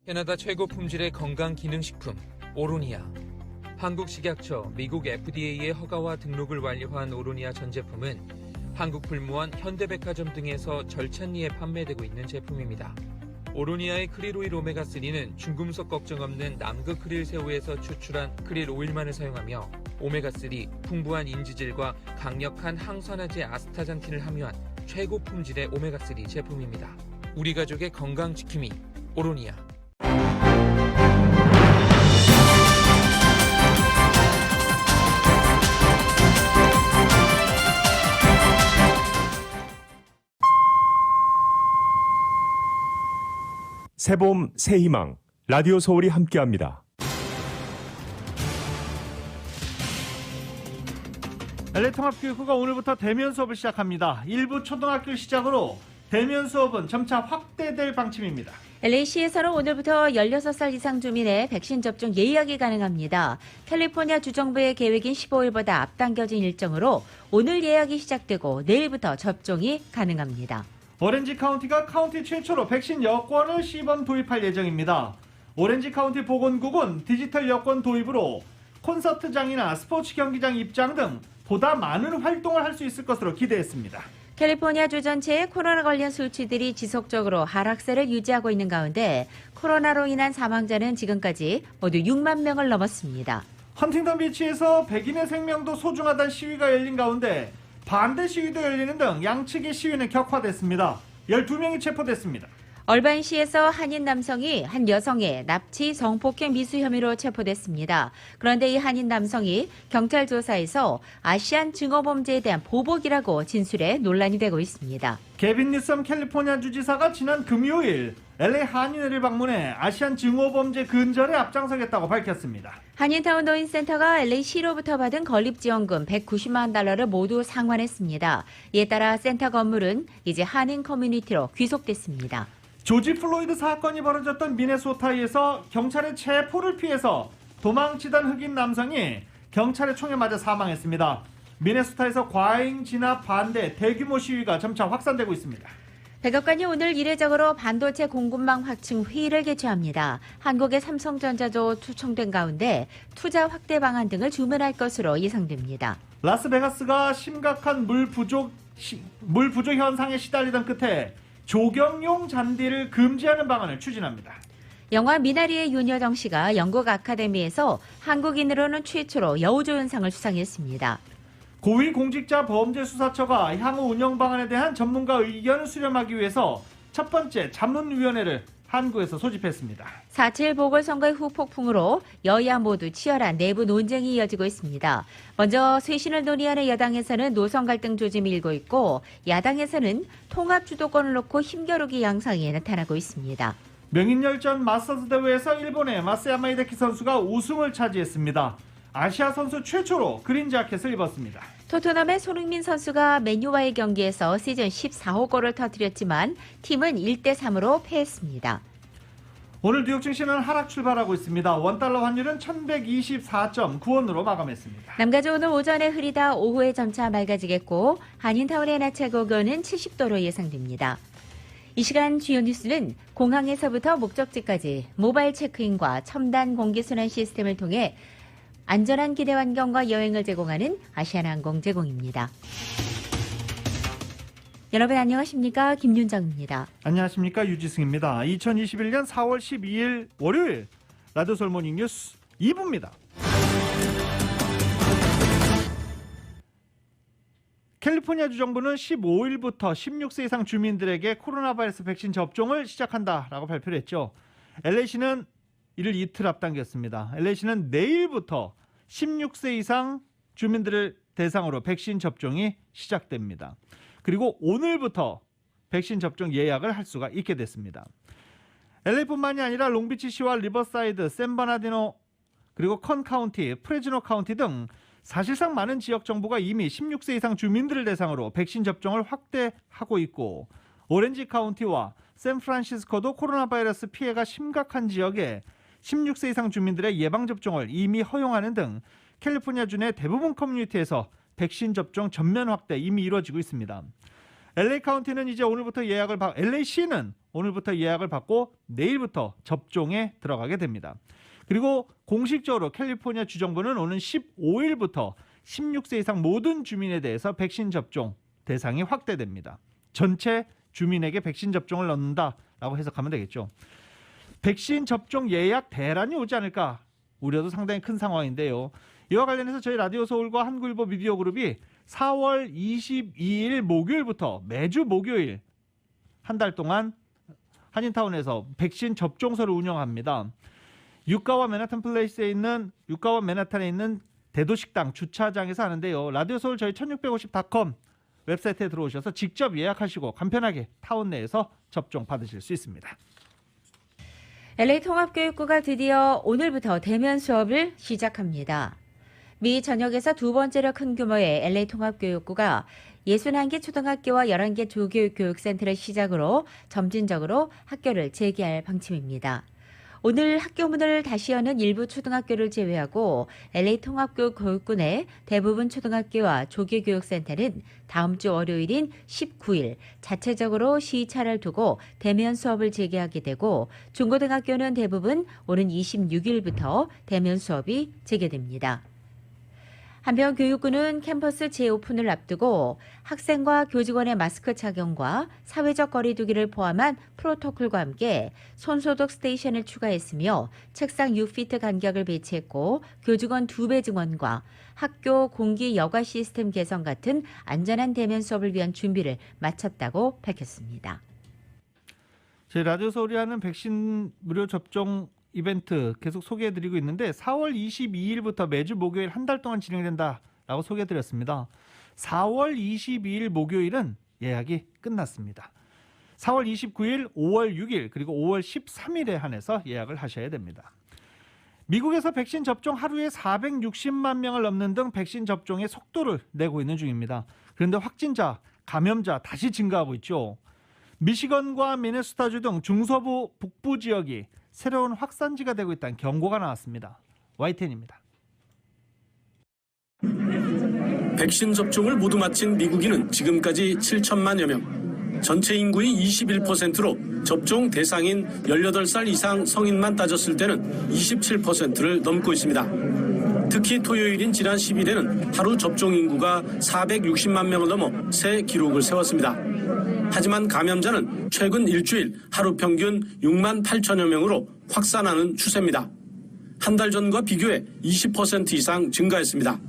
캐나다 최고 품질의 건강기능식품 오로니아. 한국식약처, 미국 FDA의 허가와 등록을 완료한 오로니아 전 제품은 한국 불무원, 현대백화점 등에서 절찬리에 판매되고 있는 제품입니다. 오로니아의 크릴 오일 오메가3는 중금속 걱정 없는 남극 크릴 새우에서 추출한 크릴 오일만을 사용하며 오메가3, 풍부한 인지질과 강력한 항산화제 아스타잔틴을 함유한 최고 품질의 오메가3 제품입니다. 우리 가족의 건강 지킴이 오로니아. 새봄 새희망 라디오 서울이 함께합니다. LA통합교육부가 오늘부터 대면 수업을 시작합니다. 일부 초등학교 시작으로 대면 수업은 점차 확대될 방침입니다. LA시에서는 오늘부터 16살 이상 주민의 백신 접종 예약이 가능합니다. 캘리포니아 주정부의 계획인 15일보다 앞당겨진 일정으로 오늘 예약이 시작되고 내일부터 접종이 가능합니다. 오렌지 카운티가 카운티 최초로 백신 여권을 시범 도입할 예정입니다. 오렌지 카운티 보건국은 디지털 여권 도입으로 콘서트장이나 스포츠 경기장 입장 등 보다 많은 활동을 할 수 있을 것으로 기대했습니다. 캘리포니아주 전체의 코로나 관련 수치들이 지속적으로 하락세를 유지하고 있는 가운데 코로나로 인한 사망자는 지금까지 모두 6만 명을 넘었습니다. 헌팅턴 비치에서 백인의 생명도 소중하다는 시위가 열린 가운데 반대 시위도 열리는 등 양측의 시위는 격화됐습니다. 12명이 체포됐습니다. 얼바인시에서 한인 남성이 한 여성의 납치 성폭행 미수 혐의로 체포됐습니다. 그런데 이 한인 남성이 경찰 조사에서 아시안 증오범죄에 대한 보복이라고 진술해 논란이 되고 있습니다. 게빈 뉴섬 캘리포니아 주지사가 지난 금요일 LA 한인회를 방문해 아시안 증오범죄 근절에 앞장서겠다고 밝혔습니다. 한인타운 노인센터가 LA시로부터 받은 건립지원금 190만 달러를 모두 상환했습니다. 이에 따라 센터 건물은 이제 한인 커뮤니티로 귀속됐습니다. 조지 플로이드 사건이 벌어졌던 미네소타에서 경찰의 체포를 피해서 도망치던 흑인 남성이 경찰의 총에 맞아 사망했습니다. 미네소타에서 과잉 진압 반대 대규모 시위가 점차 확산되고 있습니다. 백악관이 오늘 이례적으로 반도체 공급망 확충 회의를 개최합니다. 한국의 삼성전자도 초청된 가운데 투자 확대 방안 등을 주문할 것으로 예상됩니다. 라스베가스가 심각한 물 부족 현상에 시달리던 끝에 조경용 잔디를 금지하는 방안을 추진합니다. 영화 미나리의 윤여정 씨가 영국 아카데미에서 한국인으로는 최초로 여우조연상을 수상했습니다. 고위공직자범죄수사처가 향후 운영 방안에 대한 전문가 의견을 수렴하기 위해서 첫 번째 자문위원회를 한국에서 소집했습니다. 4.7 보궐선거의 후폭풍으로 여야 모두 치열한 내부 논쟁이 이어지고 있습니다. 먼저 쇄신을 논의하는 여당에서는 노선 갈등 조짐이 일고 있고 야당에서는 통합 주도권을 놓고 힘겨루기 양상이 나타나고 있습니다. 명인열전 마스터즈 대회에서 일본의 마스야마 히데키 선수가 우승을 차지했습니다. 아시아 선수 최초로 그린 자켓을 입었습니다. 토트넘의 손흥민 선수가 맨유와의 경기에서 시즌 14호 골을 터뜨렸지만 팀은 1대3으로 패했습니다. 오늘 뉴욕 증시는 하락 출발하고 있습니다. 원달러 환율은 1124.9원으로 마감했습니다. 남가주 오늘 오전에 흐리다 오후에 점차 맑아지겠고 한인타운의 낮 최고 기온은 70도로 예상됩니다. 이 시간 주요 뉴스는 공항에서부터 목적지까지 모바일 체크인과 첨단 공기순환 시스템을 통해 안전한 기대 환경과 여행을 제공하는 아시아나항공 제공입니다. 여러분 안녕하십니까? 김윤정입니다. 안녕하십니까? 유지승입니다. 2021년 4월 12일 월요일 라디오 서울 모닝 뉴스 2부입니다. 캘리포니아 주정부는 15일부터 16세 이상 주민들에게 코로나 바이러스 백신 접종을 시작한다라고 발표를 했죠. LA시는 이를 이틀 앞당겼습니다. LA시는 내일부터 16세 이상 주민들을 대상으로 백신 접종이 시작됩니다. 그리고 오늘부터 백신 접종 예약을 할 수가 있게 됐습니다. LA뿐만이 아니라 롱비치시와 리버사이드, 샌버나디노, 그리고 컨 카운티, 프레즈노 카운티 등 사실상 많은 지역 정부가 이미 16세 이상 주민들을 대상으로 백신 접종을 확대하고 있고 오렌지 카운티와 샌프란시스코도 코로나 바이러스 피해가 심각한 지역에 16세 이상 주민들의 예방접종을 이미 허용하는 등 캘리포니아주 내 대부분 커뮤니티에서 백신 접종 전면 확대 이미 이루어지고 있습니다. LA 카운티는 이제 오늘부터 LA시는 오늘부터 예약을 받고 내일부터 접종에 들어가게 됩니다. 그리고 공식적으로 캘리포니아 주정부는 오는 15일부터 16세 이상 모든 주민에 대해서 백신 접종 대상이 확대됩니다. 전체 주민에게 백신 접종을 넣는다라고 해석하면 되겠죠. 백신 접종 예약 대란이 오지 않을까 우려도 상당히 큰 상황인데요. 이와 관련해서 저희 라디오 서울과 한국일보 미디어 그룹이 4월 22일 목요일부터 매주 목요일 한 달 동안 한인타운에서 백신 접종소를 운영합니다. 유가와 맨하탄에 있는 대도식당 주차장에서 하는데요. 라디오 서울 저희 1650.com 웹사이트에 들어오셔서 직접 예약하시고 간편하게 타운 내에서 접종 받으실 수 있습니다. LA 통합교육부가 드디어 오늘부터 대면 수업을 시작합니다. 미 전역에서 두 번째로 큰 규모의 LA 통합교육부가 61개 초등학교와 11개 조교육교육센터를 시작으로 점진적으로 학교를 재개할 방침입니다. 오늘 학교 문을 다시 여는 일부 초등학교를 제외하고 LA 통합교육부 내 대부분 초등학교와 조교교육센터는 다음 주 월요일인 19일 자체적으로 시차를 두고 대면 수업을 재개하게 되고 중고등학교는 대부분 오는 26일부터 대면 수업이 재개됩니다. 한편 교육부는 캠퍼스 재오픈을 앞두고 학생과 교직원의 마스크 착용과 사회적 거리 두기를 포함한 프로토콜과 함께 손소독 스테이션을 추가했으며 책상 6피트 간격을 배치했고 교직원 2배 증원과 학교 공기 여과 시스템 개선 같은 안전한 대면 수업을 위한 준비를 마쳤다고 밝혔습니다. 저희 라디오 서울이 하는 백신 무료 접종 이벤트 계속 소개해드리고 있는데 4월 22일부터 매주 목요일 한 달 동안 진행된다라고 소개해드렸습니다. 4월 22일 목요일은 예약이 끝났습니다. 4월 29일, 5월 6일 그리고 5월 13일에 한해서 예약을 하셔야 됩니다. 미국에서 백신 접종 하루에 460만 명을 넘는 등 백신 접종의 속도를 내고 있는 중입니다. 그런데 확진자, 감염자 다시 증가하고 있죠. 미시건과 미네소타주 등 중서부 북부 지역이 새로운 확산지가 되고 있다는 경고가 나왔습니다. YTN입니다. 백신 접종을 모두 마친 미국인은 지금까지 7천만여 명. 전체 인구의 21%로 접종 대상인 18살 이상 성인만 따졌을 때는 27%를 넘고 있습니다. 특히 토요일인 지난 10일에는 하루 접종 인구가 460만 명을 넘어 새 기록을 세웠습니다. 하지만 감염자는 최근 일주일 하루 평균 6만 8천여 명으로 확산하는 추세입니다. 한 달 전과 비교해 20% 이상 증가했습니다.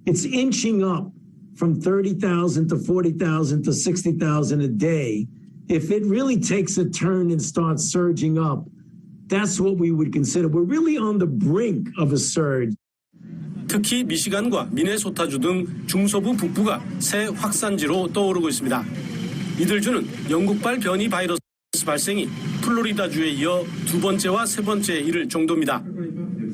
It's inching up from 30,000 to 40,000 to 60,000 a day. If it really takes a turn and starts surging up, that's what we would consider. We're really on the brink of a surge. 특히 미시간과 미네소타주 등 중서부 북부가 새 확산지로 떠오르고 있습니다. 이들 주는 영국발 변이 바이러스 발생이 플로리다주에 이어 두 번째와 세 번째에 이를 정도입니다.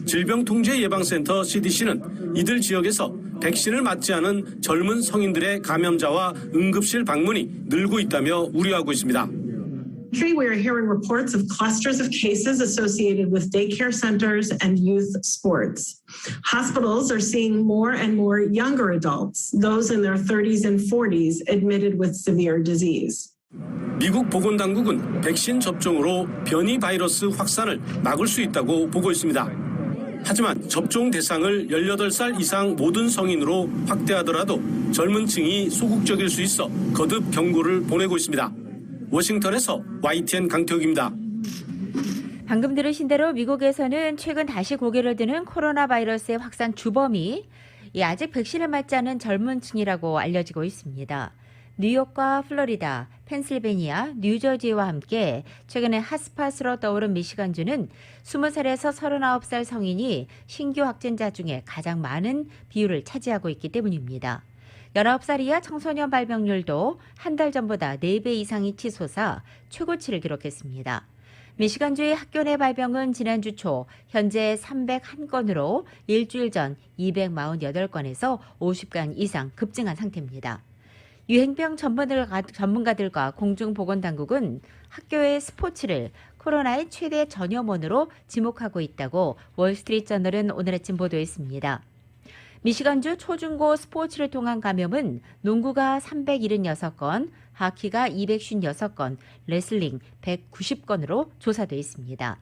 질병통제예방센터 CDC는 이들 지역에서 백신을 맞지 않은 젊은 성인들의 감염자와 응급실 방문이 늘고 있다며 우려하고 있습니다. We are hearing reports of clusters of cases associated with daycare centers and youth sports. Hospitals are seeing more and more younger adults, those in their 30s and 40s, admitted with severe disease. 미국 보건당국은 백신 접종으로 변이 바이러스 확산을 막을 수 있다고 보고 있습니다. 하지만 접종 대상을 18살 이상 모든 성인으로 확대하더라도 젊은 층이 소극적일 수 있어 거듭 경고를 보내고 있습니다. 워싱턴에서 YTN 강태욱입니다. 방금 들으신 대로 미국에서는 최근 다시 고개를 드는 코로나 바이러스의 확산 주범이 아직 백신을 맞지 않은 젊은 층이라고 알려지고 있습니다. 뉴욕과 플로리다, 펜실베니아, 뉴저지와 함께 최근에 핫스팟으로 떠오른 미시간주는 20살에서 39살 성인이 신규 확진자 중에 가장 많은 비율을 차지하고 있기 때문입니다. 19살 이하 청소년 발병률도 한 달 전보다 4배 이상이 치솟아 최고치를 기록했습니다. 미시간주의 학교 내 발병은 지난주 초 현재 301건으로 일주일 전 248건에서 50건 이상 급증한 상태입니다. 유행병 전문가들과 공중보건당국은 학교의 스포츠를 코로나의 최대 전염원으로 지목하고 있다고 월스트리트저널은 오늘 아침 보도했습니다. 미시간주 초중고 스포츠를 통한 감염은 농구가 376건, 하키가 256건, 레슬링 190건으로 조사돼 있습니다.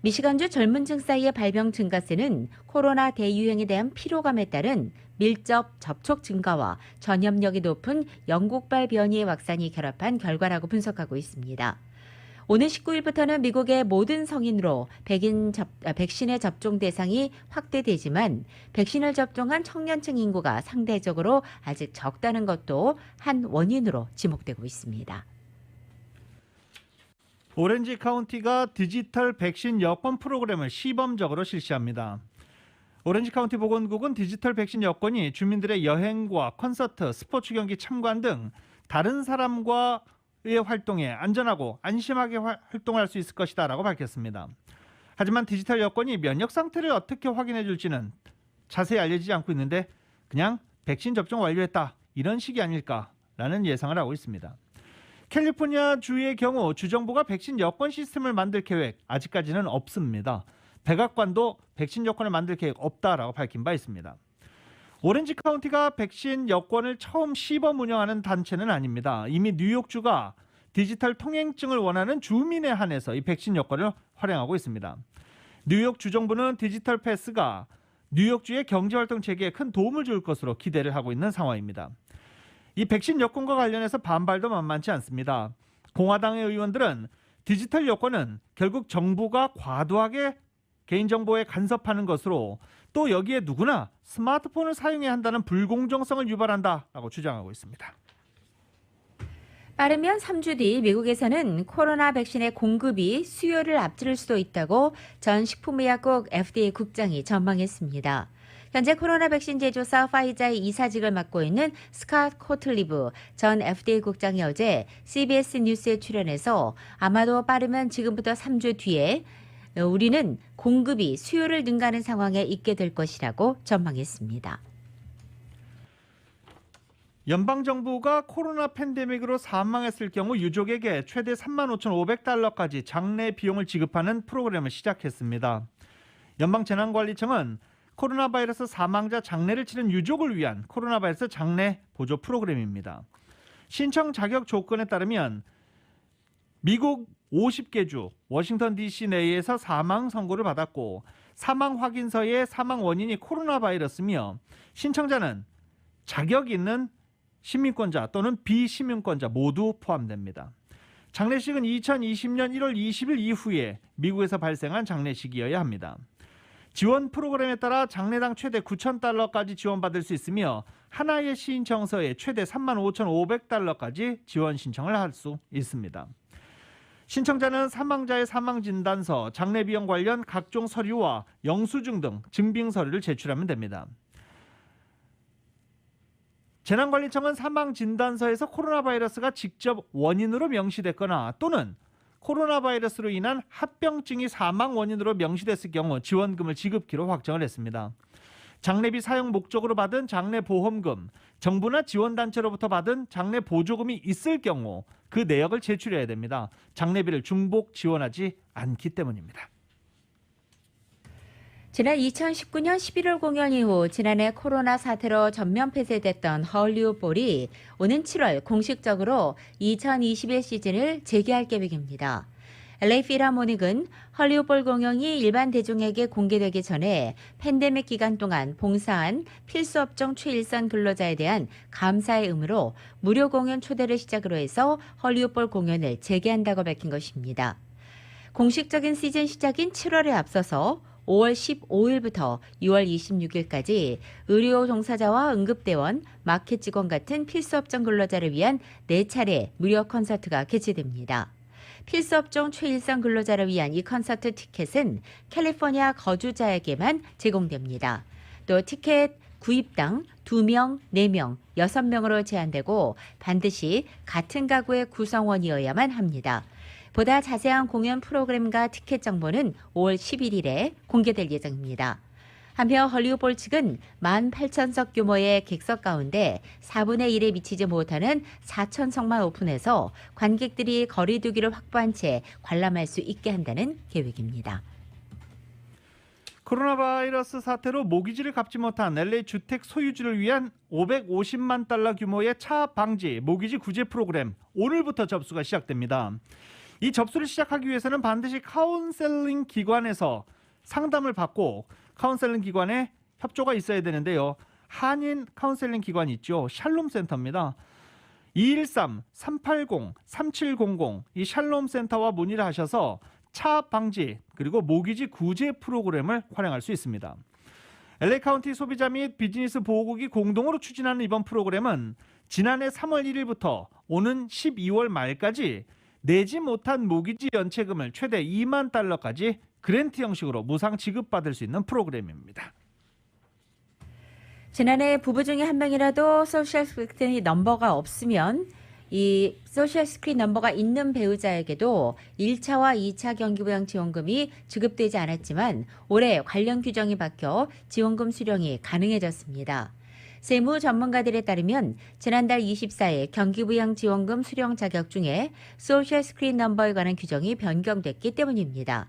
미시간주 젊은층 사이의 발병 증가세는 코로나 대유행에 대한 피로감에 따른 밀접 접촉 증가와 전염력이 높은 영국발 변이의 확산이 결합한 결과라고 분석하고 있습니다. 오는 19일부터는 미국의 모든 성인으로 백신의 접종 대상이 확대되지만 백신을 접종한 청년층 인구가 상대적으로 아직 적다는 것도 한 원인으로 지목되고 있습니다. 오렌지 카운티가 디지털 백신 여권 프로그램을 시범적으로 실시합니다. 오렌지 카운티 보건국은 디지털 백신 여권이 주민들의 여행과 콘서트, 스포츠 경기 참관 등 다른 사람과의 활동에 안전하고 안심하게 활동할 수 있을 것이다 라고 밝혔습니다. 하지만 디지털 여권이 면역 상태를 어떻게 확인해 줄지는 자세히 알려지지 않고 있는데 그냥 백신 접종 완료했다 이런 식이 아닐까라는 예상을 하고 있습니다. 캘리포니아 주의 경우 주정부가 백신 여권 시스템을 만들 계획 아직까지는 없습니다. 백악관도 백신 여권을 만들 계획 없다라고 밝힌 바 있습니다. 오렌지 카운티가 백신 여권을 처음 시범 운영하는 단체는 아닙니다. 이미 뉴욕주가 디지털 통행증을 원하는 주민에 한해서 이 백신 여권을 활용하고 있습니다. 뉴욕 주정부는 디지털 패스가 뉴욕주의 경제활동 체계에 큰 도움을 줄 것으로 기대를 하고 있는 상황입니다. 이 백신 여권과 관련해서 반발도 만만치 않습니다. 공화당의 의원들은 디지털 여권은 결국 정부가 과도하게 개인정보에 간섭하는 것으로 또 여기에 누구나 스마트폰을 사용해야 한다는 불공정성을 유발한다라고 주장하고 있습니다. 빠르면 3주 뒤 미국에서는 코로나 백신의 공급이 수요를 앞지를 수도 있다고 전 식품의약국 FDA 국장이 전망했습니다. 현재 코로나 백신 제조사 파이자의 이사직을 맡고 있는 스캇 코틀리브 전 FDA 국장이 어제 CBS 뉴스에 출연해서 아마도 빠르면 지금부터 3주 뒤에 우리는 공급이 수요를 능가하는 상황에 있게 될 것이라고 전망했습니다. 연방정부가 코로나 팬데믹으로 사망했을 경우 유족에게 최대 35,500달러까지 장례 비용을 지급하는 프로그램을 시작했습니다. 연방재난관리청은 코로나 바이러스 사망자 장례를 치른 유족을 위한 코로나 바이러스 장례 보조 프로그램입니다. 신청 자격 조건에 따르면 미국 50개 주, 워싱턴 DC 내에서 사망 선고를 받았고 사망 확인서의 사망 원인이 코로나 바이러스며 신청자는 자격 있는 시민권자 또는 비시민권자 모두 포함됩니다. 장례식은 2020년 1월 20일 이후에 미국에서 발생한 장례식이어야 합니다. 지원 프로그램에 따라 장례당 최대 9,000달러까지 지원받을 수 있으며 하나의 신청서에 최대 35,500달러까지 지원 신청을 할 수 있습니다. 신청자는 사망자의 사망진단서, 장례비용 관련 각종 서류와 영수증 등 증빙 서류를 제출하면 됩니다. 재난관리청은 사망진단서에서 코로나 바이러스가 직접 원인으로 명시됐거나 또는 코로나 바이러스로 인한 합병증이 사망 원인으로 명시됐을 경우 지원금을 지급키로 확정을 했습니다. 장례비 사용 목적으로 받은 장례보험금, 정부나 지원단체로부터 받은 장례보조금이 있을 경우 그 내역을 제출해야 됩니다. 장례비를 중복 지원하지 않기 때문입니다. 지난 2019년 11월 공연 이후 지난해 코로나 사태로 전면 폐쇄됐던 헐리우드볼이 오는 7월 공식적으로 2021 시즌을 재개할 계획입니다. LA 필하모닉은 헐리우드볼 공연이 일반 대중에게 공개되기 전에 팬데믹 기간 동안 봉사한 필수업종 최일선 근로자에 대한 감사의 의미로 무료 공연 초대를 시작으로 해서 헐리우드볼 공연을 재개한다고 밝힌 것입니다. 공식적인 시즌 시작인 7월에 앞서서 5월 15일부터 6월 26일까지 의료 종사자와 응급대원, 마켓 직원 같은 필수업종 근로자를 위한 4차례 무료 콘서트가 개최됩니다. 필수업종 최일선 근로자를 위한 이 콘서트 티켓은 캘리포니아 거주자에게만 제공됩니다. 또 티켓 구입당 2명, 4명, 6명으로 제한되고 반드시 같은 가구의 구성원이어야만 합니다. 보다 자세한 공연 프로그램과 티켓 정보는 5월 11일에 공개될 예정입니다. 한편 헐리우드볼 측은 18,000석 규모의 객석 가운데 4분의 1에 미치지 못하는 4,000석만 오픈해서 관객들이 거리 두기를 확보한 채 관람할 수 있게 한다는 계획입니다. 코로나 바이러스 사태로 모기지를 갚지 못한 LA 주택 소유주를 위한 550만 달러 규모의 차 방지 모기지 구제 프로그램 오늘부터 접수가 시작됩니다. 이 접수를 시작하기 위해서는 반드시 카운셀링 기관에서 상담을 받고 카운셀링 기관에 협조가 있어야 되는데요. 한인 카운셀링 기관 있죠. 샬롬 센터입니다. 213-380-3700 이 샬롬 센터와 문의를 하셔서 차 방지 그리고 모기지 구제 프로그램을 활용할 수 있습니다. LA 카운티 소비자 및 비즈니스 보호국이 공동으로 추진하는 이번 프로그램은 지난해 3월 1일부터 오는 12월 말까지 내지 못한 모기지 연체금을 최대 2만 달러까지 그랜트 형식으로 무상 지급받을 수 있는 프로그램입니다. 지난해 부부 중에 한 명이라도 소셜 스크린 넘버가 없으면 이 소셜 스크린 넘버가 있는 배우자에게도 1차와 2차 경기부양 지원금이 지급되지 않았지만 올해 관련 규정이 바뀌어 지원금 수령이 가능해졌습니다. 세무 전문가들에 따르면 지난달 24일 경기부양 지원금 수령 자격 중에 소셜 스크린 넘버에 관한 규정이 변경됐기 때문입니다.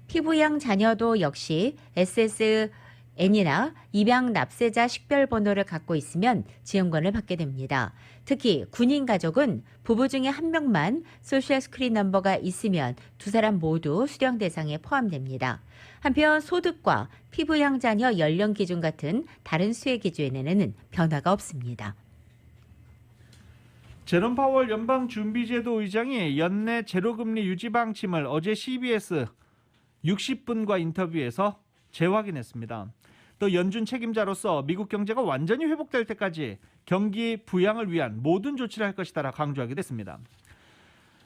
피부양 자녀도 역시 SSN이나 입양 납세자 식별번호를 갖고 있으면 지원권을 받게 됩니다. 특히 군인 가족은 부부 중에 한 명만 소셜 스크린 넘버가 있으면 두 사람 모두 수령 대상에 포함됩니다. 한편 소득과 피부양 자녀 연령 기준 같은 다른 수혜 기준에는 변화가 없습니다. 제롬 파월 연방준비제도 의장이 연내 제로금리 유지 방침을 어제 CBS 60분과 인터뷰에서 재확인했습니다. 또 연준 책임자로서 미국 경제가 완전히 회복될 때까지 경기 부양을 위한 모든 조치를 할 것이다라 강조하게 됐습니다.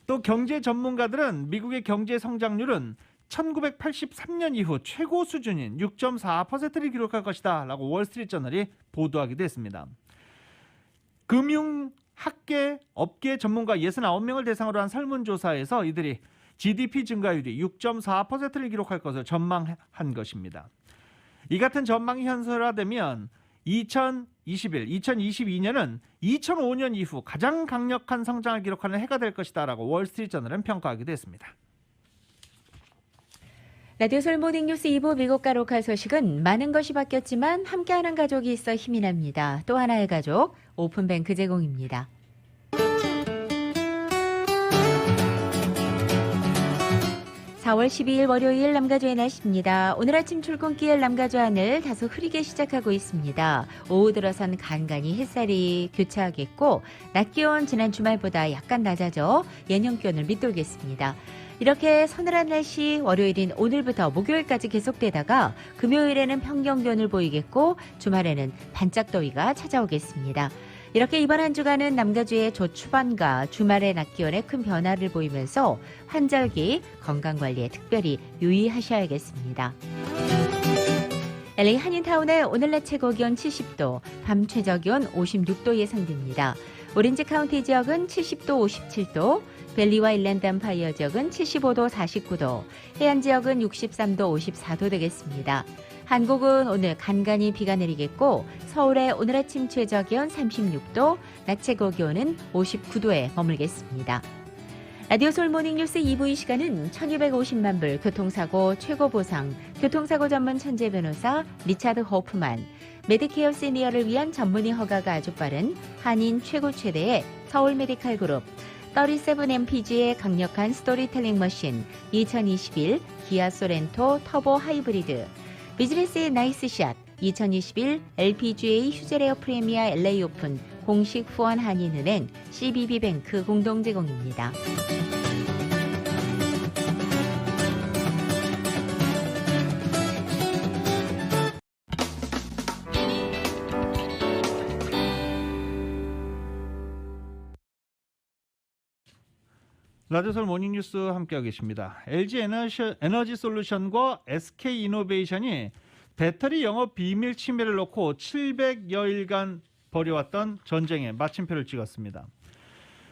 또 경제 전문가들은 미국의 경제 성장률은 1983년 이후 최고 수준인 6.4%를 기록할 것이다 라고 월스트리트저널이 보도하기도 했습니다. 금융, 학계, 업계 전문가 69명을 대상으로 한 설문조사에서 이들이 GDP 증가율이 6.4%를 기록할 것을 전망한 것입니다. 이 같은 전망이 현실화되면 2022년은 2005년 이후 가장 강력한 성장을 기록하는 해가 될 것이다 라고 월스트리트저널은 평가하기도 했습니다. 라디오 솔 모닝뉴스 2부 미국과 로컬 소식은 많은 것이 바뀌었지만 함께하는 가족이 있어 힘이 납니다. 또 하나의 가족, 오픈뱅크 제공입니다. 4월 12일 월요일 남가주의 날씨입니다. 오늘 아침 출근길 남가주 하늘 다소 흐리게 시작하고 있습니다. 오후 들어선 간간히 햇살이 교차하겠고 낮 기온 지난 주말보다 약간 낮아져 예년 기온을 밑돌겠습니다. 이렇게 서늘한 날씨 월요일인 오늘부터 목요일까지 계속되다가 금요일에는 평경 기온을 보이겠고 주말에는 반짝 더위가 찾아오겠습니다. 이렇게 이번 한 주간은 남가주의 조추반과 주말의 낮 기온에 큰 변화를 보이면서 환절기 건강관리에 특별히 유의하셔야겠습니다. LA 한인타운의 오늘 낮 최고 기온 70도, 밤 최저 기온 56도 예상됩니다. 오렌지 카운티 지역은 70도, 57도, 벨리와 일랜드 엠파이어 지역은 75도, 49도, 해안 지역은 63도, 54도 되겠습니다. 한국은 오늘 간간히 비가 내리겠고 서울의 오늘 아침 최저 기온 36도, 낮 최고 기온은 59도에 머물겠습니다. 라디오 솔 모닝뉴스 2부 이 시간은 1250만 불 교통사고 최고 보상, 교통사고 전문 천재 변호사 리차드 호프만, 메디케어 시니어를 위한 전문의 허가가 아주 빠른 한인 최고 최대의 서울 메디칼 그룹, 37MPG의 강력한 스토리텔링 머신 2021 기아 소렌토 터보 하이브리드, 비즈니스의 나이스샷 2021 LPGA 휴즈레어 프리미어 LA 오픈 공식 후원 한인은행 CBB뱅크 공동 제공입니다. 라디오솔 모닝뉴스 함께하고 계십니다. LG 에너지 솔루션과 SK 이노베이션이 배터리 영업 비밀 침해를 놓고 700여일간 벌여왔던 전쟁에 마침표를 찍었습니다.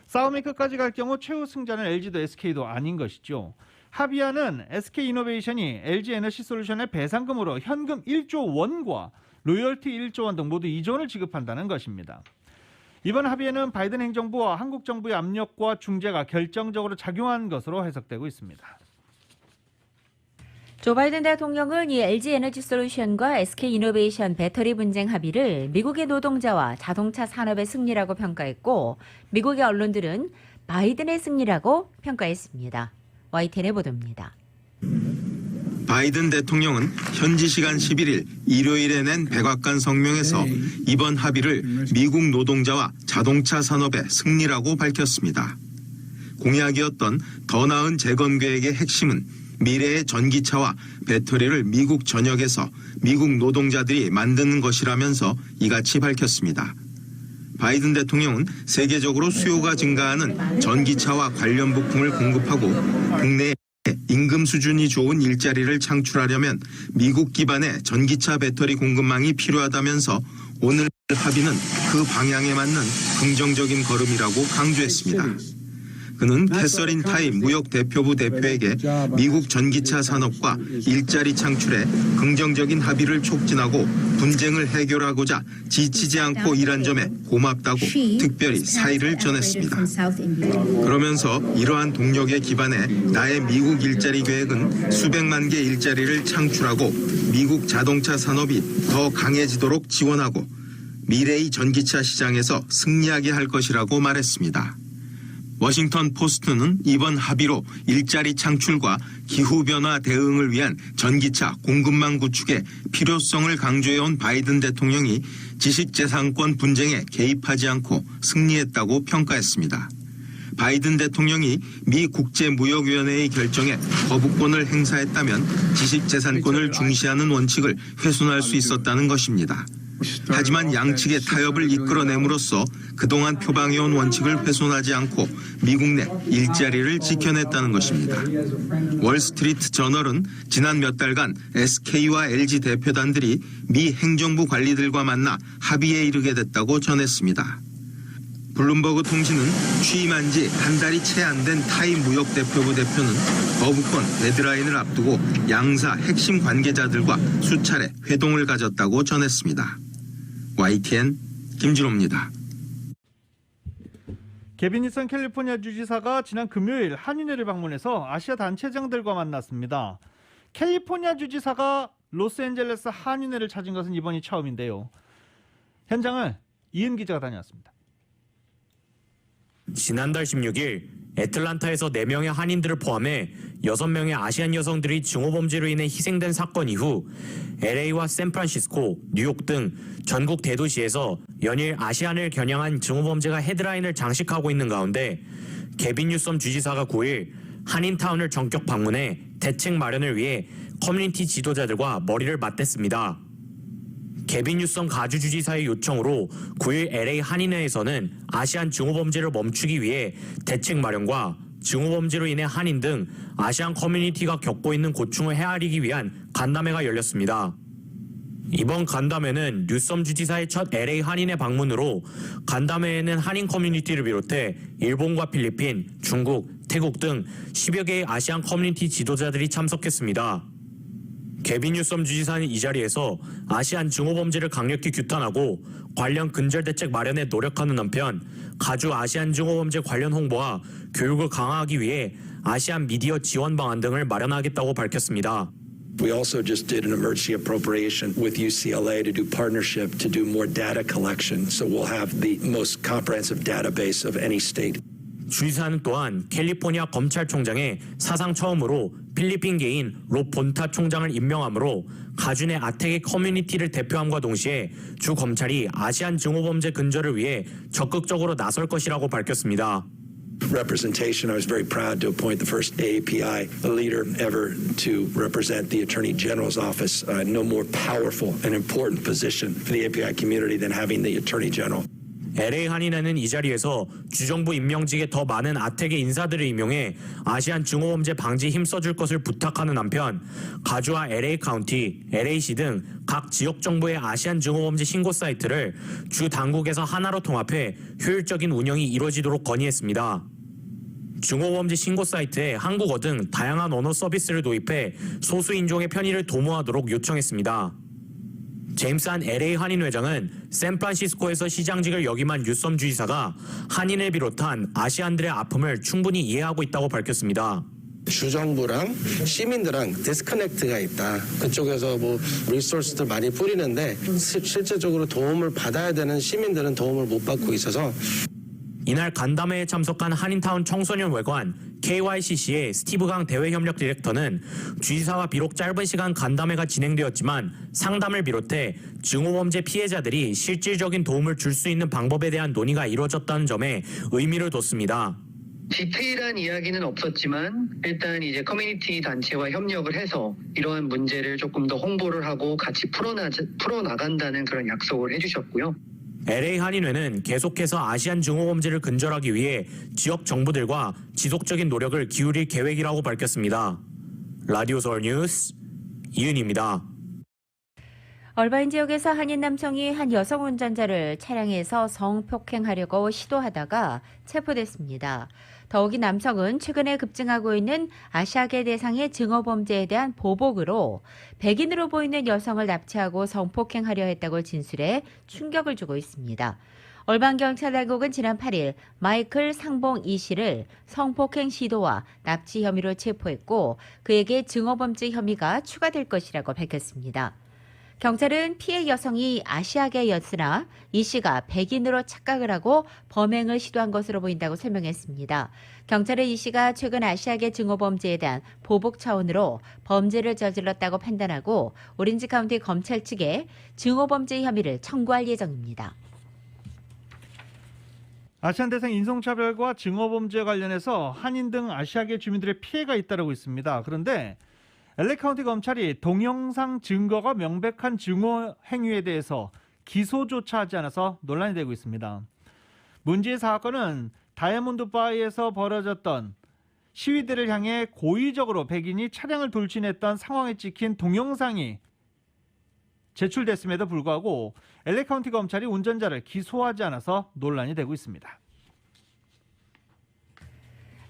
싸움이 끝까지 갈 경우 최후 승자는 LG도 SK도 아닌 것이죠. 합의안은 SK 이노베이션이 LG 에너지 솔루션의 배상금으로 현금 1조 원과 로열티 1조 원 등 모두 2조 원을 지급한다는 것입니다. 이번 합의에는 바이든 행정부와 한국 정부의 압력과 중재가 결정적으로 작용한 것으로 해석되고 있습니다. 조 바이든 대통령은 이 LG 에너지 솔루션과 SK 이노베이션 배터리 분쟁 합의를 미국의 노동자와 자동차 산업의 승리라고 평가했고 미국의 언론들은 바이든의 승리라고 평가했습니다. YTN의 보도입니다. 바이든 대통령은 현지 시간 11일 일요일에 낸 백악관 성명에서 이번 합의를 미국 노동자와 자동차 산업의 승리라고 밝혔습니다. 공약이었던 더 나은 재건 계획의 핵심은 미래의 전기차와 배터리를 미국 전역에서 미국 노동자들이 만드는 것이라면서 이같이 밝혔습니다. 바이든 대통령은 세계적으로 수요가 증가하는 전기차와 관련 부품을 공급하고 국내에 임금 수준이 좋은 일자리를 창출하려면 미국 기반의 전기차 배터리 공급망이 필요하다면서 오늘 합의는 그 방향에 맞는 긍정적인 걸음이라고 강조했습니다. 그는 캐서린 타이 무역 대표부 대표에게 미국 전기차 산업과 일자리 창출에 긍정적인 합의를 촉진하고 분쟁을 해결하고자 지치지 않고 일한 점에 고맙다고 특별히 사의를 전했습니다. 그러면서 이러한 동력에 기반해 나의 미국 일자리 계획은 수백만 개 일자리를 창출하고 미국 자동차 산업이 더 강해지도록 지원하고 미래의 전기차 시장에서 승리하게 할 것이라고 말했습니다. 워싱턴 포스트는 이번 합의로 일자리 창출과 기후변화 대응을 위한 전기차 공급망 구축의 필요성을 강조해온 바이든 대통령이 지식재산권 분쟁에 개입하지 않고 승리했다고 평가했습니다. 바이든 대통령이 미 국제무역위원회의 결정에 거부권을 행사했다면 지식재산권을 중시하는 원칙을 훼손할 수 있었다는 것입니다. 하지만 양측의 타협을 이끌어냄으로써 그동안 표방해온 원칙을 훼손하지 않고 미국 내 일자리를 지켜냈다는 것입니다. 월스트리트 저널은 지난 몇 달간 SK와 LG 대표단들이 미 행정부 관리들과 만나 합의에 이르게 됐다고 전했습니다. 블룸버그 통신은 취임한 지 한 달이 채 안 된 타이 무역 대표부 대표는 거부권 데드라인을 앞두고 양사 핵심 관계자들과 수차례 회동을 가졌다고 전했습니다. YTN 김진호입니다. 개빈 뉴섬 캘리포니아 주지사가 지난 금요일 한인회를 방문해서 아시아 단체장들과 만났습니다. 캘리포니아 주지사가 로스앤젤레스 한인회를 찾은 것은 이번이 처음인데요. 현장을 이은 기자가 다녀왔습니다. 지난달 16일 애틀란타에서 4명의 한인들을 포함해 6명의 아시안 여성들이 증오범죄로 인해 희생된 사건 이후 LA와 샌프란시스코, 뉴욕 등 전국 대도시에서 연일 아시안을 겨냥한 증오범죄가 헤드라인을 장식하고 있는 가운데 개빈 뉴섬 주지사가 9일 한인타운을 전격 방문해 대책 마련을 위해 커뮤니티 지도자들과 머리를 맞댔습니다. 개빈 뉴섬 가주주지사의 요청으로 9일 LA 한인회에서는 아시안 증오범죄를 멈추기 위해 대책 마련과 증오범죄로 인해 한인 등 아시안 커뮤니티가 겪고 있는 고충을 헤아리기 위한 간담회가 열렸습니다. 이번 간담회는 뉴섬 주지사의 첫 LA 한인회 방문으로 간담회에는 한인 커뮤니티를 비롯해 일본과 필리핀, 중국, 태국 등 10여 개의 아시안 커뮤니티 지도자들이 참석했습니다. 개빈 뉴섬 주지사는 이 자리에서 아시안 증오범죄를 강력히 규탄하고 관련 근절 대책 마련에 노력하는 한편 가주 아시안 증오범죄 관련 홍보와 교육을 강화하기 위해 아시안 미디어 지원 방안 등을 마련하겠다고 밝혔습니다. We also just did an emergency appropriation with UCLA to do partnership to do more data collection. So we'll have the most comprehensive database of any state. 주지사는 또한 캘리포니아 검찰총장에 사상 처음으로 필리핀계인 로 본타 총장을 임명함으로 가주 내 아텍의 커뮤니티를 대표함과 동시에 주 검찰이 아시안 증오범죄 근절을 위해 적극적으로 나설 것이라고 밝혔습니다. Representation, I was very proud to appoint the first AAPI leader ever to represent the Attorney General's office. No more powerful and important position for the AAPI community than having the Attorney General. LA 한인회는 이 자리에서 주정부 임명직에 더 많은 아텍의 인사들을 임용해 아시안 증오범죄 방지에 힘써줄 것을 부탁하는 한편 가주와 LA 카운티, LA시 등 각 지역 정부의 아시안 증오범죄 신고 사이트를 주 당국에서 하나로 통합해 효율적인 운영이 이루어지도록 건의했습니다. 증오범죄 신고 사이트에 한국어 등 다양한 언어 서비스를 도입해 소수 인종의 편의를 도모하도록 요청했습니다. 제임스 한 LA 한인 회장은 샌프란시스코에서 시장직을 역임한 뉴섬 주지사가 한인을 비롯한 아시안들의 아픔을 충분히 이해하고 있다고 밝혔습니다. 주정부랑 시민들랑 디스커넥트가 있다. 그쪽에서 뭐 리소스들 많이 뿌리는데 실제적으로 도움을 받아야 되는 시민들은 도움을 못 받고 있어서 이날 간담회에 참석한 한인타운 청소년 외관 KYCC의 스티브 강 대외협력 디렉터는 주지사와 비록 짧은 시간 간담회가 진행되었지만 상담을 비롯해 증오범죄 피해자들이 실질적인 도움을 줄 수 있는 방법에 대한 논의가 이루어졌다는 점에 의미를 뒀습니다. 디테일한 이야기는 없었지만 일단 이제 커뮤니티 단체와 협력을 해서 이러한 문제를 조금 더 홍보를 하고 같이 풀어나간다는 그런 약속을 해주셨고요. LA 한인회는 계속해서 아시안 증오범죄를 근절하기 위해 지역 정부들과 지속적인 노력을 기울일 계획이라고 밝혔습니다. 라디오 서울 뉴스 이은희입니다. 얼바인 지역에서 한인 남성이 한 여성 운전자를 차량에서 성폭행하려고 시도하다가 체포됐습니다. 더욱이 남성은 최근에 급증하고 있는 아시아계 대상의 증오범죄에 대한 보복으로 백인으로 보이는 여성을 납치하고 성폭행하려 했다고 진술해 충격을 주고 있습니다. 얼반경찰당국은 지난 8일 마이클 상봉 이 씨를 성폭행 시도와 납치 혐의로 체포했고 그에게 증오범죄 혐의가 추가될 것이라고 밝혔습니다. 경찰은 피해 여성이 아시아계였으나 이 씨가 백인으로 착각을 하고 범행을 시도한 것으로 보인다고 설명했습니다. 경찰은 이 씨가 최근 아시아계 증오범죄에 대한 보복 차원으로 범죄를 저질렀다고 판단하고 오렌지 카운티 검찰 측에 증오범죄 혐의를 청구할 예정입니다. 아시안 대상 인종차별과 증오범죄 관련해서 한인 등 아시아계 주민들의 피해가 잇따르고 있습니다. 그런데 LA 카운티 검찰이 동영상 증거가 명백한 증오 행위에 대해서 기소조차 하지 않아서 논란이 되고 있습니다. 문제의 사건은 다이아몬드 바에서 벌어졌던 시위대를 향해 고의적으로 백인이 차량을 돌진했던 상황에 찍힌 동영상이 제출됐음에도 불구하고 LA 카운티 검찰이 운전자를 기소하지 않아서 논란이 되고 있습니다.